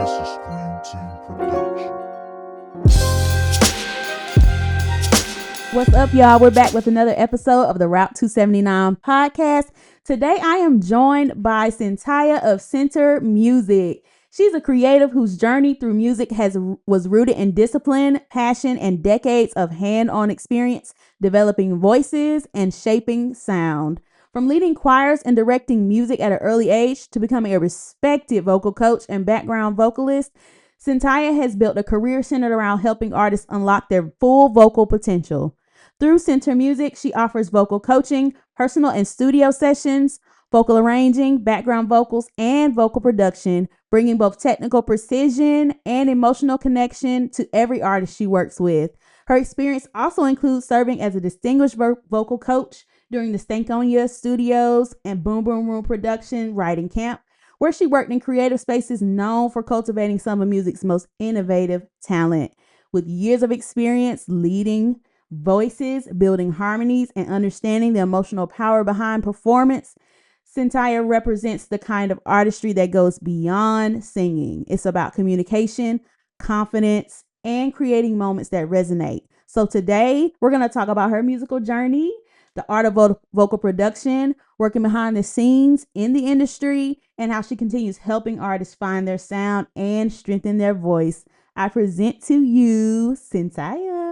This is Green Team Production. What's up, y'all? We're back with another episode of the Route 279 podcast. Today, I am joined by SenTer of SenTer Music. She's a creative whose journey through music was rooted in discipline, passion, and decades of hand-on experience, developing voices and shaping sound. From leading choirs and directing music at an early age to becoming a respected vocal coach and background vocalist, SenTer has built a career centered around helping artists unlock their full vocal potential. Through SenTer Music, she offers vocal coaching, personal and studio sessions, vocal arranging, background vocals, and vocal production, bringing both technical precision and emotional connection to every artist she works with. Her experience also includes serving as a distinguished vocal coach during the Stankonia Studios and Boom Boom Room production writing camp, where she worked in creative spaces known for cultivating some of music's most innovative talent. With years of experience leading voices, building harmonies, and understanding the emotional power behind performance, SenTer represents the kind of artistry that goes beyond singing. It's about communication, confidence, and creating moments that resonate. So today, we're going to talk about her musical journey, the art of vocal production, working behind the scenes in the industry, and how she continues helping artists find their sound and strengthen their voice. I present to you SenTer.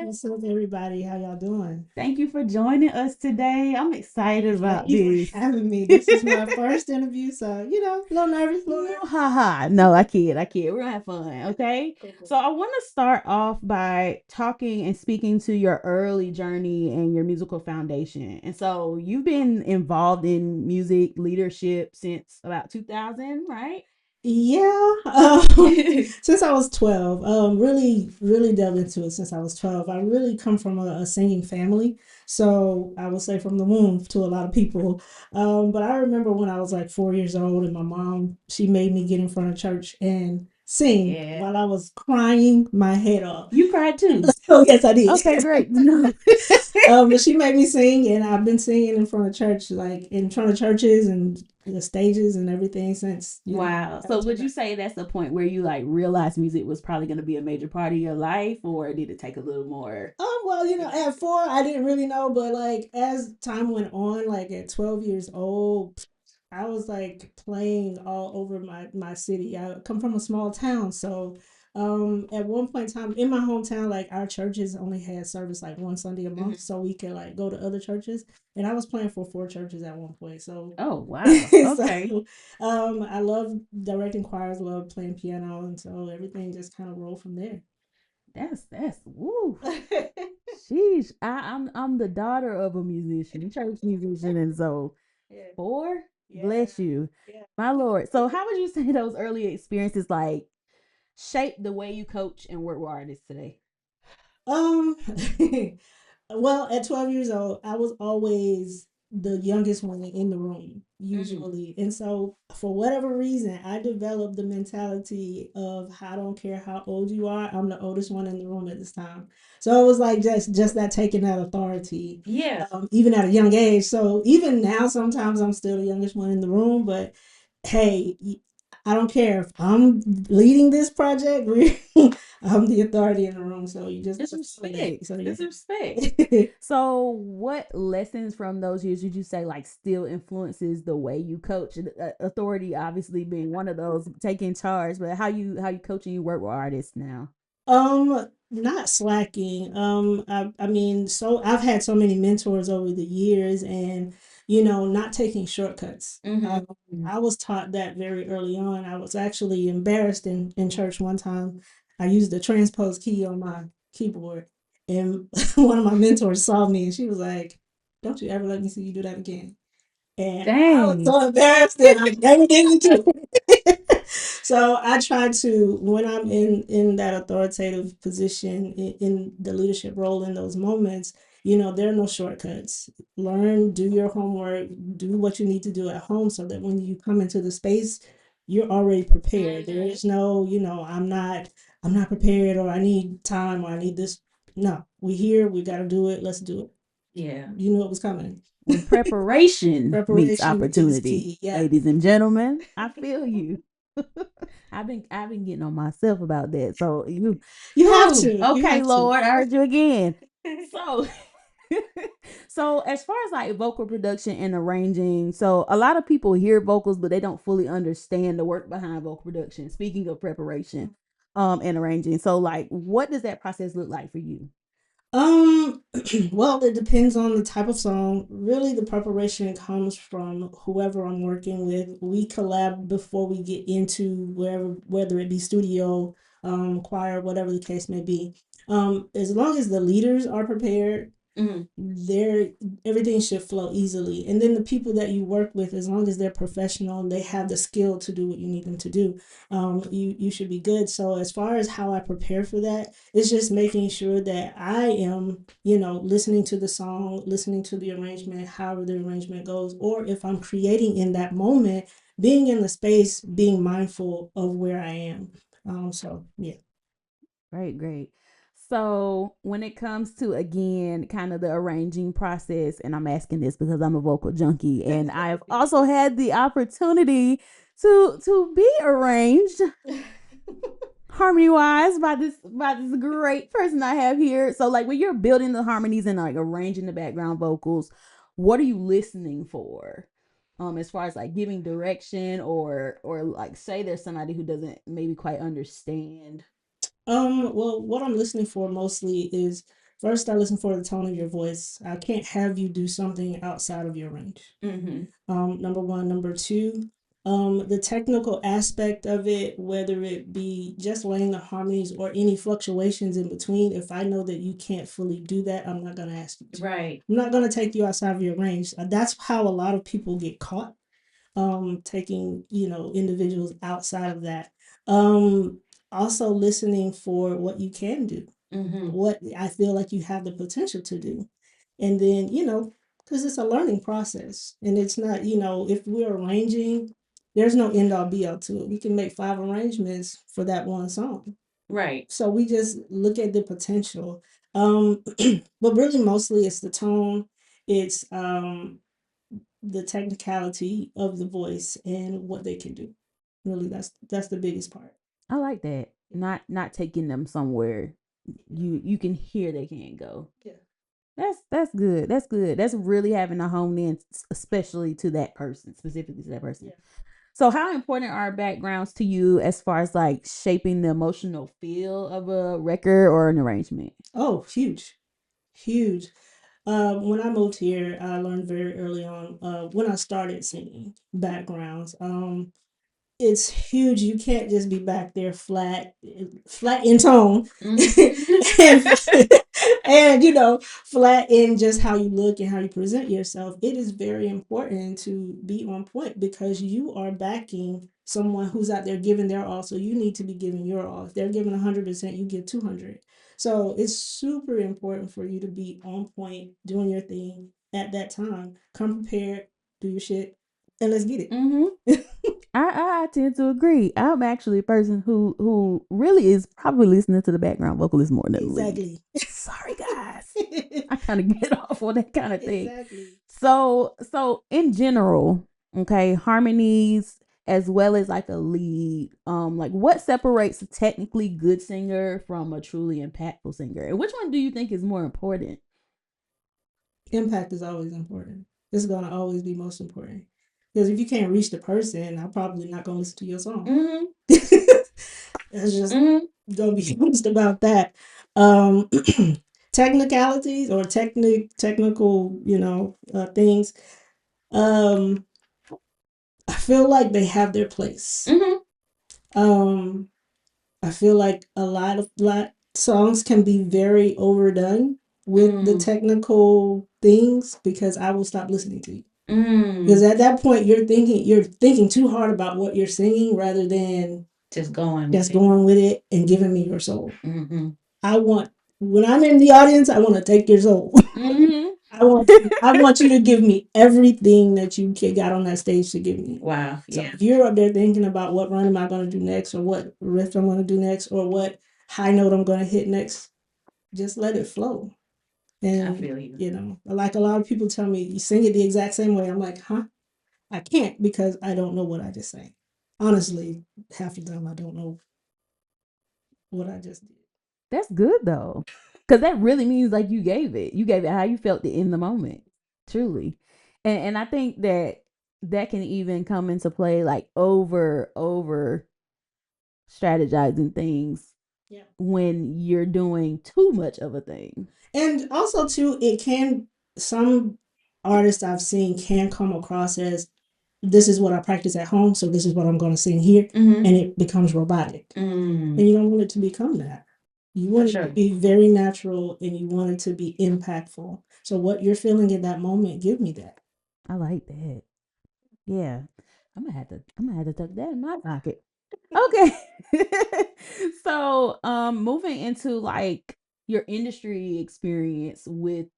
What's up, everybody? How y'all doing? Thank you for joining us today. I'm excited about Thank you this. for having me. This is my first interview, so a little nervous. Ha. No, I kid. We're gonna have fun, okay? Cool. So I want to start off by talking and speaking to your early journey and your musical foundation. And so you've been involved in music leadership since about 2000, right? Yeah, since I was 12, really delved into it since I was 12. I really come from a singing family, so I would say from the womb to a lot of people. But I remember when I was like 4 years old, and my mom, she made me get in front of church and sing while I was crying my head off. You cried too. Oh, yes, I did. Okay, great. No. But she made me sing, and I've been singing in front of church, like in front of churches and the stages and everything since. Wow. So would you say that's the point where you like realized music was probably going to be a major part of your life, or did it take a little more? Well, at 4, I didn't really know, but like as time went on, like at 12 years old, I was like playing all over my city. I come from a small town, so at one point in time in my hometown, like our churches only had service like one Sunday a month, so we could like go to other churches. And I was playing for 4 churches at one point. So oh wow, okay. So, I love directing choirs, love playing piano, and so everything just kind of rolled from there. That's woo. Sheesh. I'm the daughter of a musician, church musician, and so 4. Yeah. Bless you, my Lord. So how would you say those early experiences like shape the way you coach and work with artists today? Um, well, at 12 years old, I was always the youngest one in the room, usually. And so, for whatever reason, I developed the mentality of I don't care how old you are, I'm the oldest one in the room at this time. So it was like just that taking that authority, even at a young age. So even now, sometimes I'm still the youngest one in the room, but hey, I don't care if I'm leading this project. I'm the authority in the room, so you just disrespect. So disrespect. So, what lessons from those years would you say like still influences the way you coach? Authority, obviously, being one of those, taking charge. But how you coach and you work with artists now? Not slacking. I mean, so I've had so many mentors over the years, and not taking shortcuts. I was taught that very early on. I was actually embarrassed in church one time. I used the transpose key on my keyboard, and one of my mentors saw me, and she was like, "Don't you ever let me see you do that again." And I was so embarrassed that I never did it. So I try to, when I'm in that authoritative position, in the leadership role in those moments, there are no shortcuts. Learn, do your homework, do what you need to do at home so that when you come into the space, you're already prepared. There is no, I'm not prepared, or I need time, or I need this. No, we here, we got to do it. Let's do it. Yeah. You knew it was coming. When preparation meets opportunity. Yeah. Ladies and gentlemen, I feel you. I've been getting on myself about that. So You have whew, to. You okay, have to. Lord, I heard you again. So so as far as like vocal production and arranging, so a lot of people hear vocals, but they don't fully understand the work behind vocal production. Speaking of preparation, and arranging. So like what does that process look like for you? Um, well, it depends on the type of song. Really, the preparation comes from whoever I'm working with. We collab before we get into wherever, whether it be studio, choir, whatever the case may be. As long as the leaders are prepared, there everything should flow easily. And then the people that you work with, as long as they're professional and they have the skill to do what you need them to do, you should be good. So as far as how I prepare for that, it's just making sure that I am, listening to the song, listening to the arrangement, however the arrangement goes, or if I'm creating in that moment, being in the space, being mindful of where I am. So yeah. Great, great. So when it comes to again kind of the arranging process, and I'm asking this because I'm a vocal junkie and I've also had the opportunity to be arranged harmony wise by this great person I have here. So like when you're building the harmonies and like arranging the background vocals, what are you listening for? As far as like giving direction or like say there's somebody who doesn't maybe quite understand. Well, what I'm listening for mostly is first I listen for the tone of your voice. I can't have you do something outside of your range. Number one. Number two, the technical aspect of it, whether it be just laying the harmonies or any fluctuations in between, if I know that you can't fully do that, I'm not gonna ask you to. Right. I'm not gonna take you outside of your range. That's how a lot of people get caught, taking, individuals outside of that. Um, Also listening for what you can do, what I feel like you have the potential to do. And then, because it's a learning process and it's not, if we're arranging, there's no end all be all to it. We can make 5 arrangements for that one song. Right. So we just look at the potential. But really mostly it's the tone, it's the technicality of the voice and what they can do. Really, that's the biggest part. I like that. Not taking them somewhere you can hear they can't go. Yeah. That's good. That's good. That's really having a hone in, especially to that person, specifically to that person. Yeah. So, how important are backgrounds to you as far as like shaping the emotional feel of a record or an arrangement? Oh, huge, huge. When I moved here, I learned very early on, when I started singing backgrounds. It's huge. You can't just be back there flat in tone, and, and flat in just how you look and how you present yourself. It is very important to be on point because you are backing someone who's out there giving their all. So you need to be giving your all. If they're giving 100%, you give 200. So it's super important for you to be on point, doing your thing at that time. Come prepared, do your shit, and let's get it. I tend to agree. I'm actually a person who really is probably listening to the background vocalist more than the lead. Exactly. Sorry, guys. I kind of get off on that kind of thing. Exactly. So in general, okay, harmonies as well as like a lead, like what separates a technically good singer from a truly impactful singer, and which one do you think is more important? Impact is always important. It's gonna always be most important. Because if you can't reach the person, I'm probably not gonna listen to your song. That's just gonna be honest about that. Um, Technicalities or technical, things. Um, I feel like they have their place. Um, I feel like a lot songs can be very overdone with the technical things because I will stop listening to you. Because at that point you're thinking too hard about what you're singing rather than just going with it and giving me your soul. I want When I'm in the audience, I want to take your soul. I want you to give me everything that you got on that stage to give me. Wow. So Yeah. if you're up there thinking about what run am I going to do next, or what riff I'm going to do next, or what high note I'm going to hit next, just let it flow. And I feel you. like a lot of people tell me, you sing it the exact same way. I'm like, huh? I can't because I don't know what I just sang. Honestly, half the time I don't know what I just did. That's good though. Cause that really means like you gave it. You gave it how you felt it in the moment. Truly. And I think that that can even come into play like over strategizing things Yeah. when you're doing too much of a thing. And also too, it can, some artists I've seen can come across as, this is what I practice at home, so this is what I'm going to sing here, and it becomes robotic. And you don't want it to become that. You want it to be very natural, and you want it to be impactful. So what you're feeling in that moment, give me that. I like that. Yeah. I'm gonna have to tuck that in my pocket. Okay. So moving into like your industry experience with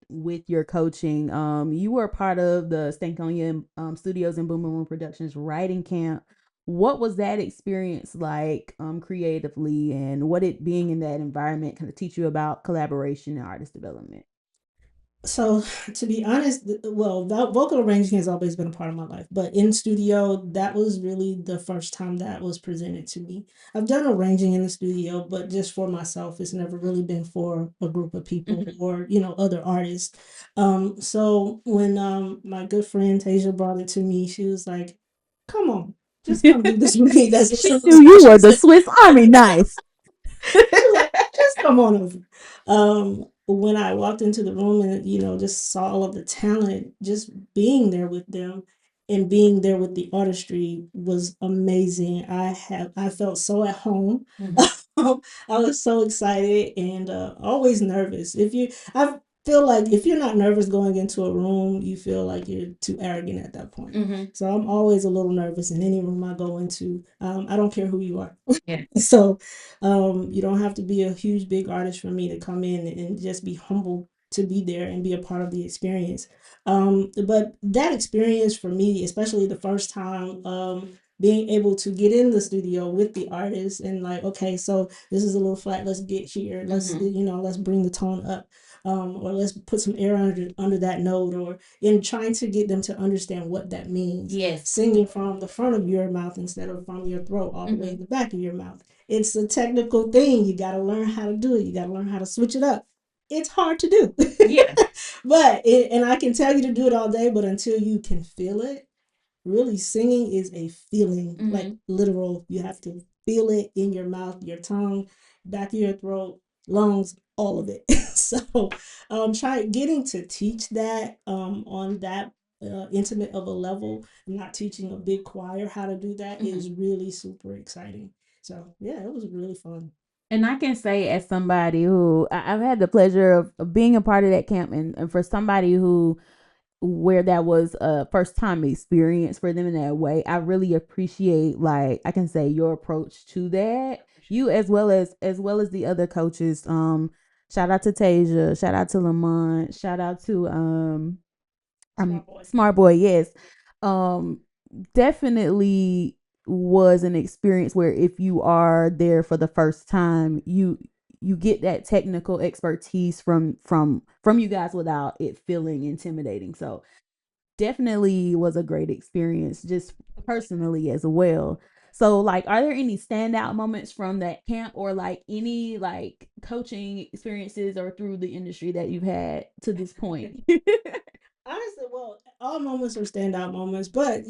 your coaching, you were part of the Stankonia Studios and Boom Boom Room Productions writing camp. What was that experience like creatively, and what it being in that environment kind of teach you about collaboration and artist development? So to be honest, well, vocal arranging has always been a part of my life, but in studio, that was really the first time that was presented to me. I've done arranging in the studio, but just for myself. It's never really been for a group of people or, other artists. So when my good friend Tasia brought it to me, she was like, "Come on, just come do this with me." That's She what knew you she were the said. Swiss Army knife. She was like, just come on over. When I walked into the room and, just saw all of the talent, just being there with them and being there with the artistry was amazing. I felt so at home. I was so excited and always nervous. I feel like if you're not nervous going into a room, you feel like you're too arrogant at that point. So I'm always a little nervous in any room I go into. I don't care who you are. So you don't have to be a huge big artist for me to come in and just be humble to be there and be a part of the experience. But that experience for me, especially the first time, being able to get in the studio with the artist and like, okay, so this is a little flat, let's get here, let's bring the tone up. Or let's put some air under that note, or in trying to get them to understand what that means. Yes. Singing from the front of your mouth instead of from your throat all the way in the back of your mouth. It's a technical thing. You got to learn how to do it. You got to learn how to switch it up. It's hard to do. Yeah. And I can tell you to do it all day, but until you can feel it, really singing is a feeling, like literal. You have to feel it in your mouth, your tongue, back of your throat, lungs, all of it. So try getting to teach that on that intimate of a level, not teaching a big choir how to do that is really super exciting. So yeah, it was really fun. And I can say, as somebody who I've had the pleasure of being a part of that camp, and for somebody who where that was a first time experience for them in that way, I really appreciate, like I can say, your approach to that. You as well as the other coaches. Shout out to Tasia, shout out to Lamont, shout out to Smart Boy, yes. Um Definitely was an experience where if you are there for the first time, you get that technical expertise from you guys without it feeling intimidating. So definitely was a great experience just personally as well. So like, are there any standout moments from that camp, or like any like coaching experiences or through the industry that you've had to this point? Honestly, well, all moments are standout moments, but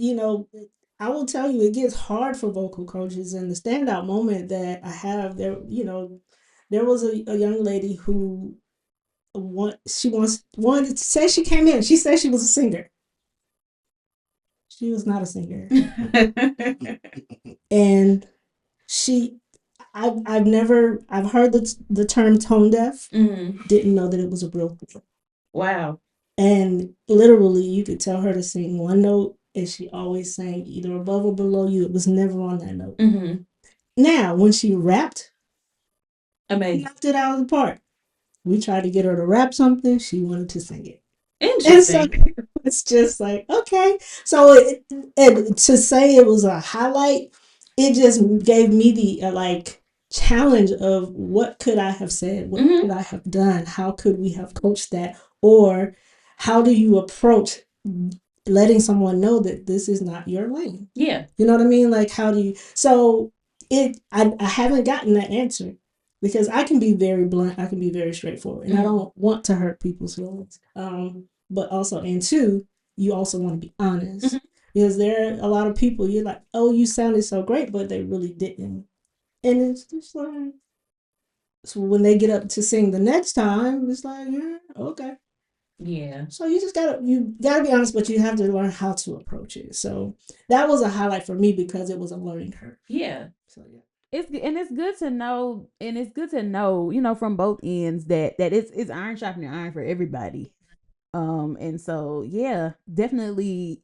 I will tell you, it gets hard for vocal coaches. And the standout moment that I have there, there was a young lady who wanted to say, she came in. She said she was a singer. She was not a singer, and she, I've heard the term tone deaf. Didn't know that it was a real thing. Wow. And literally, you could tell her to sing one note, and she always sang either above or below you. It was never on that note. Now, when she rapped, Amazing. knocked it out of the park. We tried to get her to rap something. She wanted to sing it. Interesting. And so it's just like, okay. So and to say it was a highlight, it just gave me the challenge of what could I have said? What could I have done? How could we have coached that? Or how do you approach letting someone know that this is not your lane. Yeah. You know what I mean? Like, how do you? So I haven't gotten that answer because I can be very blunt. I can be very straightforward, and I don't want to hurt people's feelings. But also, and two, you also want to be honest because there are a lot of people you're like, oh, you sounded so great, but they really didn't, and it's just like. So when they get up to sing the next time, it's like, yeah, okay. Yeah. So you gotta be honest, but you have to learn how to approach it. So that was a highlight for me because it was a learning curve. Yeah. So yeah. It's good to know, and it's good to know, you know, from both ends that it's iron sharpening iron for everybody. And so yeah, definitely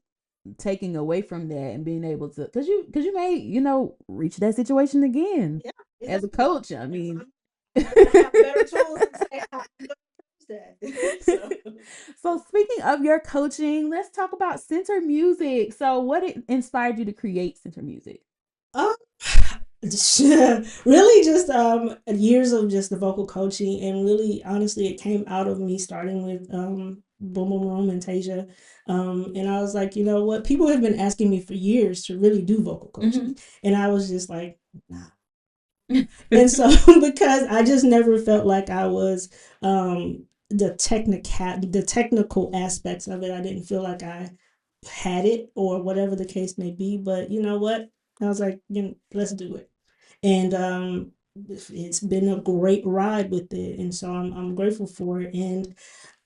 taking away from that and being able to, because you may, you know, reach that situation again. Yeah, as a exactly. coach. I mean, I have better tools to say how to approach that. so speaking of your coaching, let's talk about SenTer Music. So what inspired you to create SenTer Music? Um, really just years of just the vocal coaching, and really honestly it came out of me starting with Boom Boom Room and Tasia. And I was like, you know what, people have been asking me for years to really do vocal coaching, and I was just like, nah. And so because I just never felt like I was the technical aspects of it, I didn't feel like I had it or whatever the case may be. But you know what, I was like, you know, let's do it. And it's been a great ride with it, and so I'm grateful for it. And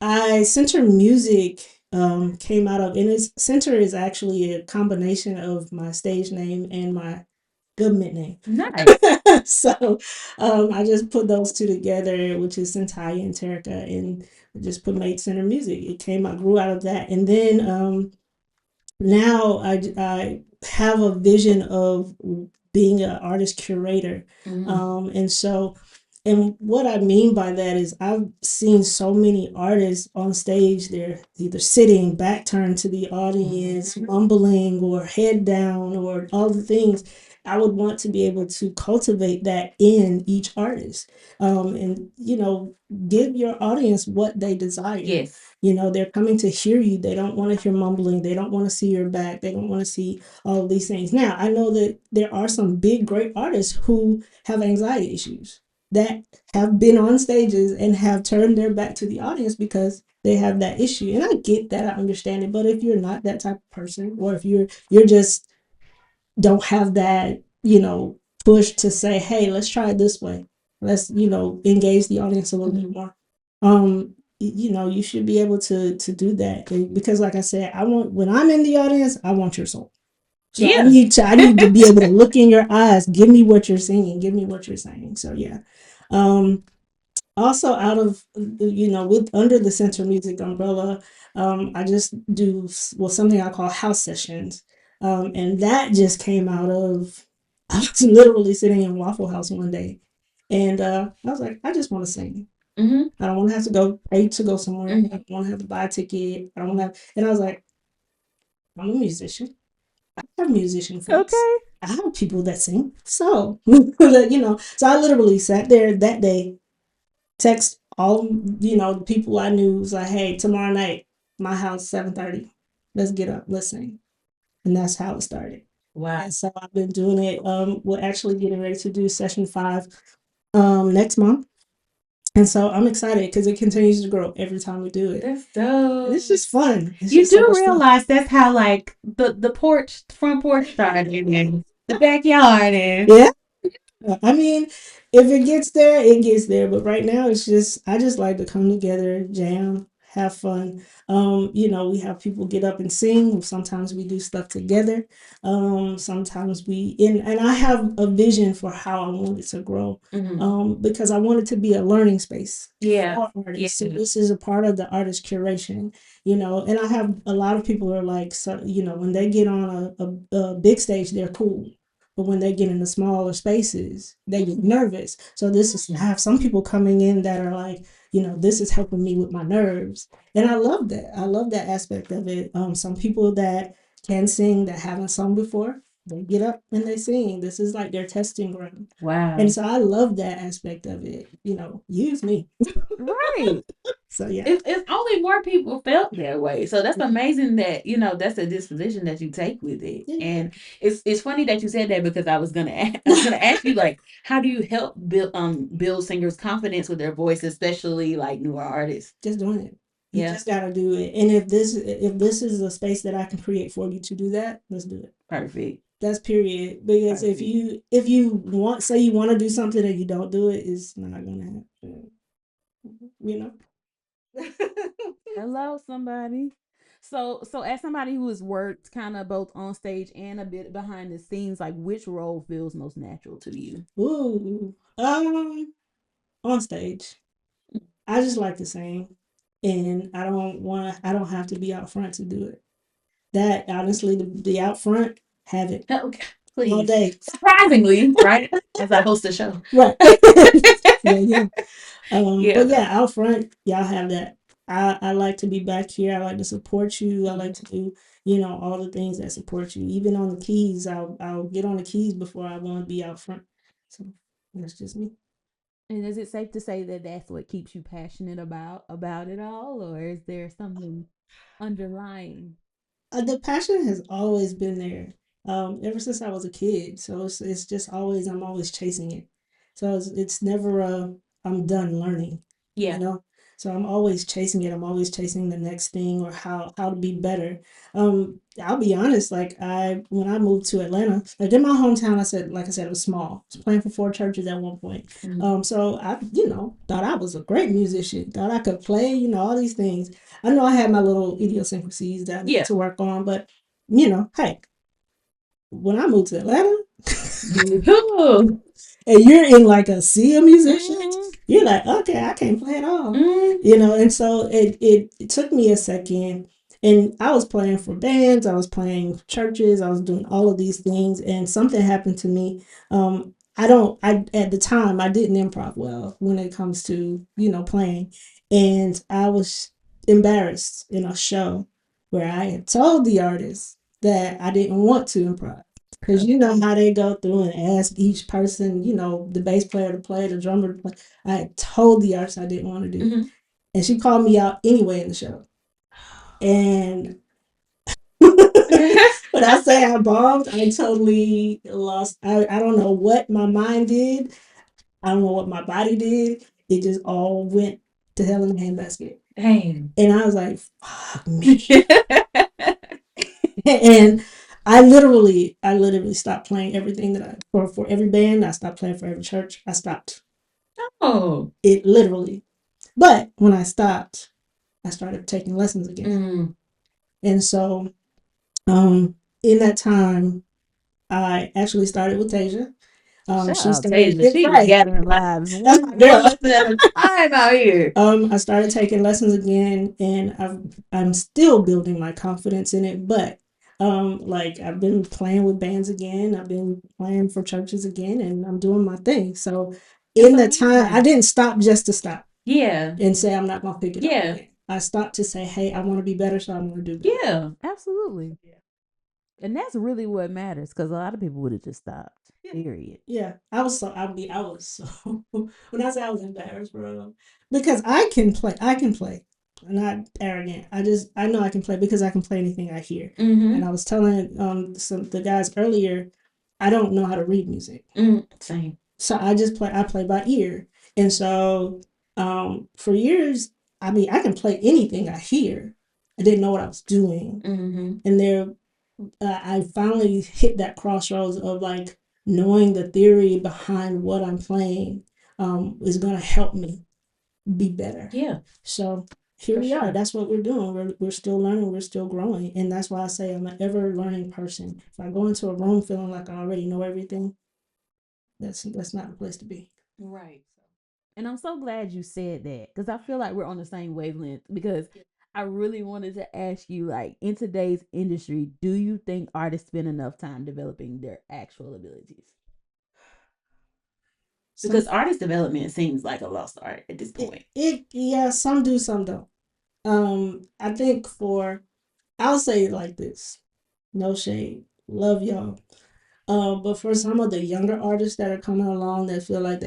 SenTer Music came out of, and SenTer is actually a combination of my stage name and my government name. Nice. So I just put those two together, which is Sentai and Terica, and just put made SenTer Music. It came out, grew out of that, and then now I have a vision of being an artist curator. And so, and what I mean by that is I've seen so many artists on stage, they're either sitting back turned to the audience, mumbling or head down or all the things. I would want to be able to cultivate that in each artist, and you know, give your audience what they desire. Yes. You know, they're coming to hear you. They don't want to hear mumbling. They don't want to see your back. They don't want to see all of these things. Now, I know that there are some big, great artists who have anxiety issues that have been on stages and have turned their back to the audience because they have that issue. And I get that, I understand it. But if you're not that type of person, or if you're just don't have that, you know, push to say, hey, let's try it this way. Let's, you know, engage the audience a little bit more. You know, you should be able to do that because, like I said, I want, when I'm in the audience, I want your soul. So yeah. I need to be able to look in your eyes. Give me what you're singing. Give me what you're saying. So yeah. Also out of, you know, with under the SenTer Music umbrella, I just do something I call house sessions, and that just came out of, I was literally sitting in Waffle House one day, and I was like, I just want to sing. I don't want to have to go pay to go somewhere. I don't want to have to buy a ticket. I don't want to have, and I was like, I'm a musician. I have musician friends. Okay. I have people that sing. So, you know, so I literally sat there that day, text all, you know, the people I knew, was like, hey, tomorrow night, my house, 7:30. Let's get up, let's sing. And that's how it started. Wow. And so I've been doing it. We're actually getting ready to do session 5 next month. And so I'm excited because it continues to grow every time we do it. That's dope. And it's just fun. It's You just so do much fun. realize that's how like the front porch started, and the backyard, and Yeah. I mean, if it gets there, it gets there. But right now, it's just, I just like to come together, jam, have fun. You know, we have people get up and sing. Sometimes we do stuff together. Sometimes and I have a vision for how I want it to grow. Because I want it to be a learning space. Yeah. For artists. So this is a part of the artist curation, you know. And I have a lot of people who are like, so, you know, when they get on a big stage, they're cool. But when they get into smaller spaces, they get nervous. So I have some people coming in that are like, you know, this is helping me with my nerves. And I love that. I love that aspect of it. Some people that can sing that haven't sung before, they get up and they sing. This is like their testing ground. Wow. And so I love that aspect of it. You know, use me. Right. So yeah. It's only more people felt that way. So that's amazing that, that's a disposition that you take with it. Yeah. And it's funny that you said that because I was gonna ask you, like, how do you help build singers' confidence with their voice, especially like newer artists? Just doing it. You just gotta do it. And if this is a space that I can create for you to do that, let's do it. Perfect. That's period. Because if you want to do something and you don't do it, it's not gonna happen. You know. Hello, somebody. So as somebody who has worked kind of both on stage and a bit behind the scenes, like, which role feels most natural to you? Ooh. On stage. I just like to sing. And I don't have to be out front to do it. That honestly, the out front, have it Okay, all please. day. Surprisingly, right? As I host a show. Right. Yeah. Yeah. But yeah, out front, y'all have that. I like to be back here. I like to support you. I like to do, all the things that support you. Even on the keys, I'll get on the keys before I want to be out front. So that's just me. And is it safe to say that that's what keeps you passionate about it all, or is there something underlying? The passion has always been there, ever since I was a kid. So it's just always I'm always chasing it. So it's never I'm done learning. Yeah. You know. So I'm always chasing it. I'm always chasing the next thing or how to be better. I'll be honest. Like when I moved to Atlanta, like in my hometown, like I said, it was small. I was playing for 4 churches at one point. So I thought I was a great musician. Thought I could play. All these things. I know I had my little idiosyncrasies that I need to work on, but hey, when I moved to Atlanta, and you're in like a sea of musicians, you're like, okay, I can't play at all, and so it took me a second, and I was playing for bands, I was playing churches, I was doing all of these things, and something happened to me. I at the time I didn't improv well when it comes to playing, and I was embarrassed in a show where I had told the artist that I didn't want to improv. Because you know how they go through and ask each person, the bass player to play, the drummer to play. I had told the artist I didn't want to do. Mm-hmm. And she called me out anyway in the show. And when I say I bombed, I totally lost. I don't know what my mind did. I don't know what my body did. It just all went to hell in a handbasket. Dang. And I was like, fuck me. And I literally stopped playing everything that for every band. I stopped playing for every church. I stopped. Oh. It literally. But when I stopped, I started taking lessons again. And so in that time, I actually started with Tasia. She started She was gathering lives That's my one girl. lesson at a time out here. I started taking lessons again, and I'm still building my confidence in it. But like I've been playing with bands again. I've been playing for churches again, and I'm doing my thing. So in that time, I didn't stop just to stop. Yeah. And say I'm not gonna pick it up again. I stopped to say, hey, I want to be better, so I'm gonna do better. Yeah, absolutely. Yeah. And that's really what matters, because a lot of people would have just stopped. Period. Yeah, I was so when I say I was embarrassed, bro, because I can play. I'm not arrogant. I know I can play because I can play anything I hear. And I was telling the guys earlier, I don't know how to read music. Same. So I play by ear. And so for years, I mean, I can play anything I hear. I didn't know what I was doing. And I finally hit that crossroads of like knowing the theory behind what I'm playing is going to help me be better. Yeah. So here we are. That's what we're doing. We're still learning. We're still growing. And that's why I say I'm an ever learning person. If I go into a room feeling like I already know everything, that's not the place to be. Right. And I'm so glad you said that, because I feel like we're on the same wavelength, because I really wanted to ask you, like, in today's industry, do you think artists spend enough time developing their actual abilities? Because artist development seems like a lost art at this point. Yeah, some do, some don't. I think I'll say it like this. No shade. Love y'all. But for some of the younger artists that are coming along that feel like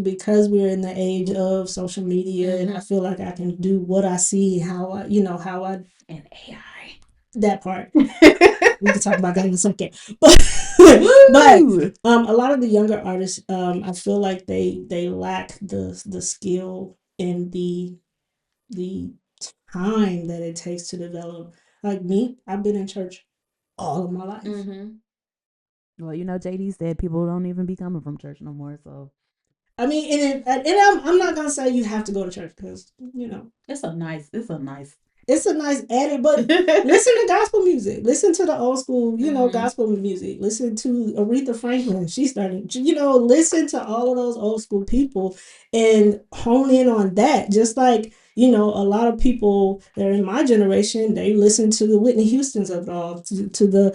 because we're in the age of social media, and I feel like I can do what I see, how I And AI. that part. We can talk about that in a second. But a lot of the younger artists, I feel like they lack the skill and the time that it takes to develop. Like me, I've been in church all of my life. Well, JD said people don't even be coming from church no more. So I mean, and I'm not gonna say you have to go to church because it's a nice added, but listen to gospel music. Listen to the old school, gospel music. Listen to Aretha Franklin. She started, listen to all of those old school people and hone in on that. Just like, a lot of people that are in my generation, they listen to the Whitney Houstons of it all, to the,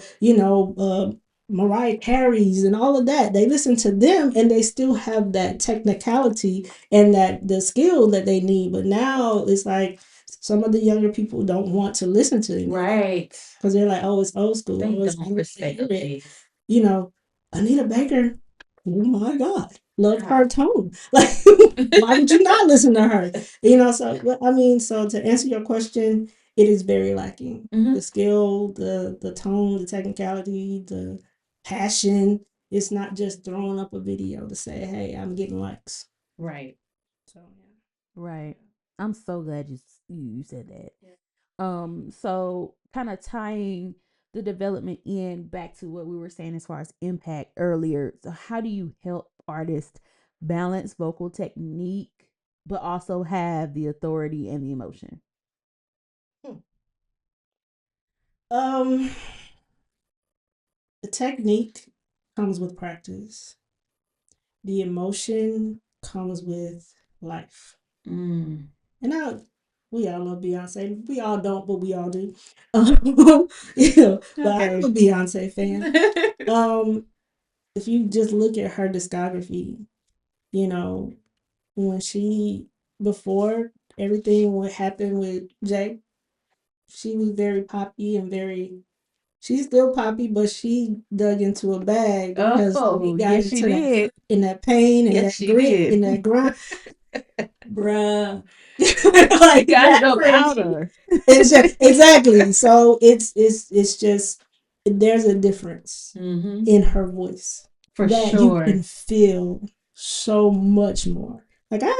Mariah Carey's and all of that. They listen to them and they still have that technicality and that the skill that they need. But now it's like, some of the younger people don't want to listen to it. Right. Because they're like, oh, it's old school. They don't respect it. Anita Baker, oh my God, love her tone. Like, why would you not listen to her? So to answer your question, it is very lacking. The skill, the tone, the technicality, the passion. It's not just throwing up a video to say, hey, I'm getting likes. Right. So yeah. Right. I'm so glad you said that. Yeah. So kind of tying the development in back to what we were saying as far as impact earlier. So how do you help artists balance vocal technique but also have the authority and the emotion? The technique comes with practice. The emotion comes with life. And we all love Beyonce. We all don't, but we all do. But I'm a Beyonce fan. If you just look at her discography, when before everything what happened with Jay, she was very poppy and she's still poppy, but she dug into a bag because she got into that in that pain and that grit and that grind. Bruh. Like got it up out of her. Exactly. So it's just there's a difference in her voice for that sure. You can feel so much more. Like I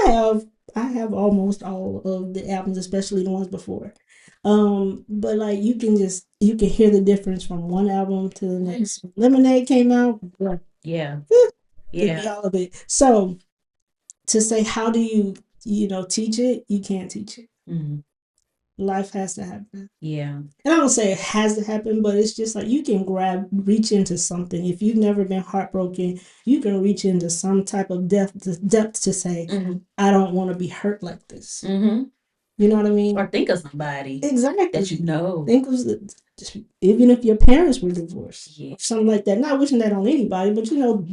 have almost all of the albums, especially the ones before. But like you can hear the difference from one album to the next. Lemonade came out. Yeah. All of it. So to say how do you teach it, you can't teach it. Life has to happen. Yeah. And I don't say it has to happen, but it's just like you can reach into something. If you've never been heartbroken, you can reach into some type of depth to say, I don't want to be hurt like this. You know what I mean? Or think of somebody exactly that you know. Think of just even if your parents were divorced, or something like that. Not wishing that on anybody, but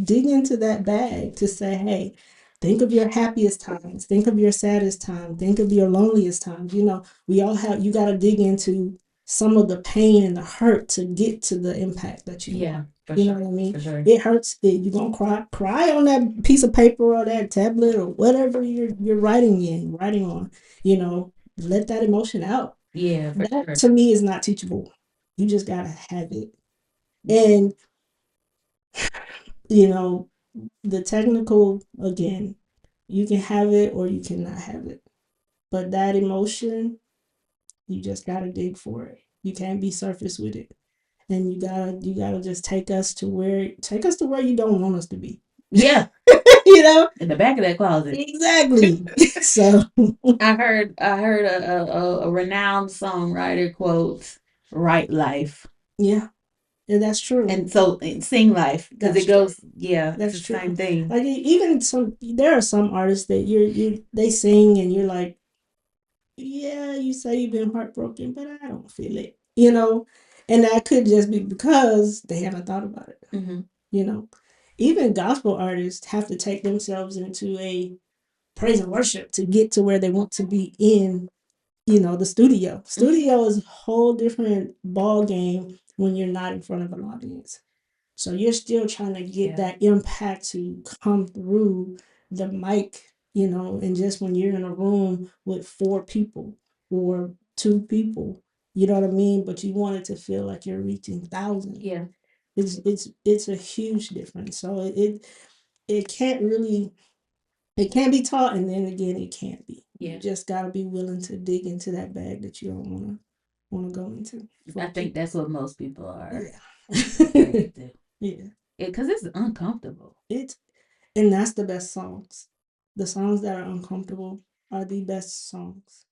dig into that bag to say, hey, think of your happiest times. Think of your saddest time. Think of your loneliest times. We all have. You got to dig into some of the pain and the hurt to get to the impact that you want. You know what I mean? Sure. It hurts. You're gonna cry on that piece of paper or that tablet or whatever you're writing on. Let that emotion out. Yeah, that to me is not teachable. You just gotta have it. And the technical, again, you can have it or you cannot have it. But that emotion, you just gotta dig for it. You can't be surface with it. And you gotta just take us to where you don't want us to be. Yeah. In the back of that closet. Exactly. So I heard a renowned songwriter quote, "Write life." Yeah. And that's true. And so sing life because it goes. True. Yeah, that's the true. Same thing. Like even there are some artists that they sing and you're like, yeah, you say you've been heartbroken, but I don't feel it. And that could just be because they haven't thought about it. Even gospel artists have to take themselves into a praise and worship to get to where they want to be in the studio. Studio is a whole different ball game when you're not in front of an audience. So you're still trying to get that impact to come through the mic, and just when you're in a room with 4 people or 2 people, you know what I mean? But you want it to feel like you're reaching thousands. Yeah. It's a huge difference. So it can't really, it can be taught, and then again it can't be. You just got to be willing to dig into that bag that you don't want to go into. I think that's what most people are. Yeah. Yeah. Because it's uncomfortable. And that's the best songs. The songs that are uncomfortable are the best songs.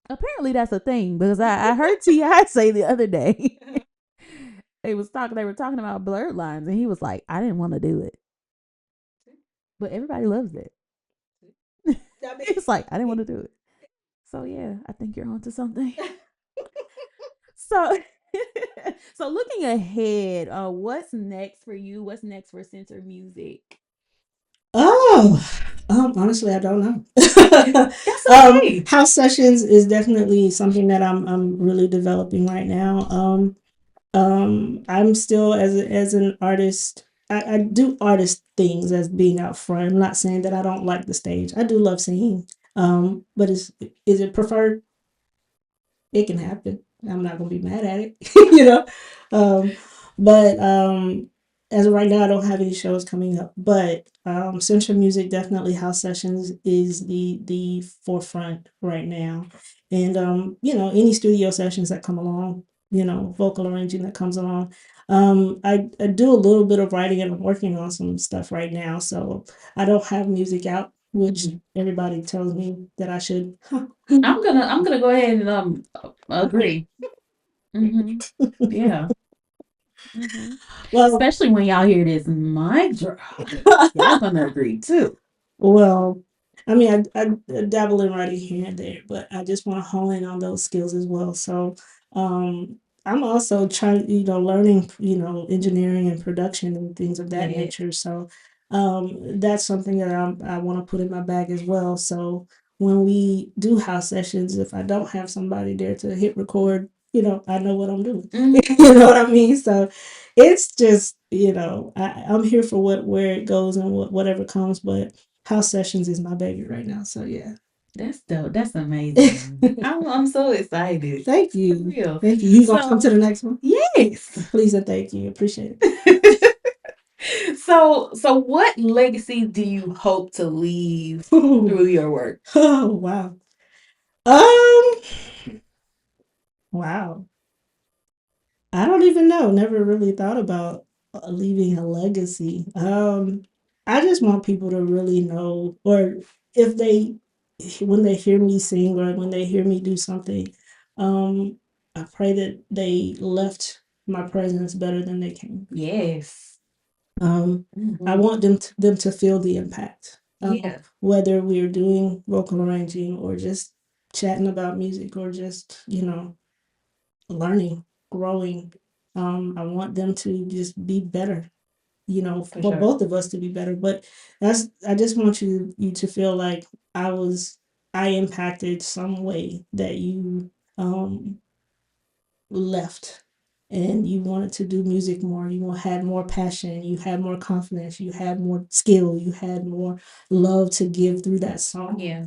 Apparently that's a thing, because I heard T.I. say the other day. They were talking about blurred lines, and he was like, I didn't want to do it. But everybody loves it. It's like, I didn't want to do it. So yeah, I think you're onto something. So so looking ahead, what's next for you? What's next for SenTer Music? Honestly, I don't know. That's okay. House sessions is definitely something that I'm really developing right now. I'm still as an artist. I do artist things as being out front. I'm not saying that I don't like the stage. I do love singing. But is it preferred? It can happen. I'm not gonna be mad at it, But as of right now, I don't have any shows coming up. But Central Music, definitely house sessions is the forefront right now, and any studio sessions that come along, vocal arranging that comes along. I do a little bit of writing, and I'm working on some stuff right now. So I don't have music out, which everybody tells me that I should. I'm gonna go ahead and agree. Yeah. Well, especially when y'all hear this mic drop, y'all gonna agree too. Well, I mean, I dabble in writing here and there, but I just want to hone in on those skills as well. So, I'm also trying, learning, engineering and production and things of that nature. So, that's something that I want to put in my bag as well. So when we do house sessions, if I don't have somebody there to hit record, I know what I'm doing. You know what I mean? So it's just, I'm here for where it goes and whatever comes, but house sessions is my baby right now. So yeah. That's dope. That's amazing. I'm so excited. Thank you. For real. Thank you. You gonna come to the next one? Yes. Please and thank you. Appreciate it. So what legacy do you hope to leave through your work? Oh wow. Wow. I don't even know. Never really thought about leaving a legacy. I just want people to really know, or if when they hear me sing or when they hear me do something, I pray that they left my presence better than they came. Yes. I want them to feel the impact. Whether we're doing vocal arranging or just chatting about music or just, learning, growing. I want them to just be better, for sure. both of us to be better. But I just want you to feel like I impacted some way that you left and you wanted to do music more, you had more passion, you had more confidence, you had more skill, you had more love to give through that song. Yeah.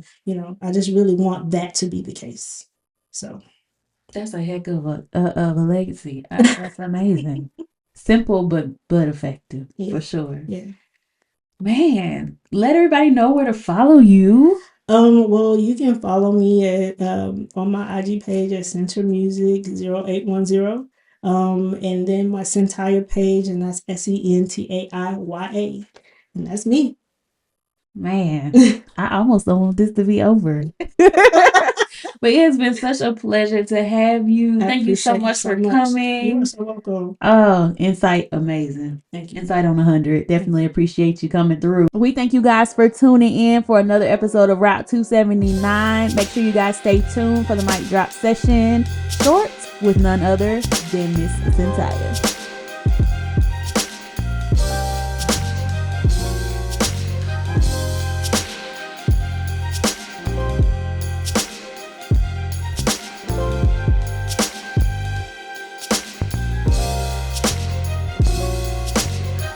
I just really want that to be the case. So that's a heck of a legacy. That's amazing. Simple but effective, for sure. Yeah. Man, let everybody know where to follow you. Well, you can follow me at on my IG page at SenTer Music 0810. And then my SenTer page, and that's SenTaiya, and that's me. Man, I almost don't want this to be over. But it has been such a pleasure to have you. Thank you so much for coming. You're so welcome. Oh, insight, amazing. Thank you. Insight on 100. Definitely appreciate you coming through. We thank you guys for tuning in for another episode of Route 279. Make sure you guys stay tuned for the mic drop session shorts with none other than Miss SenTer.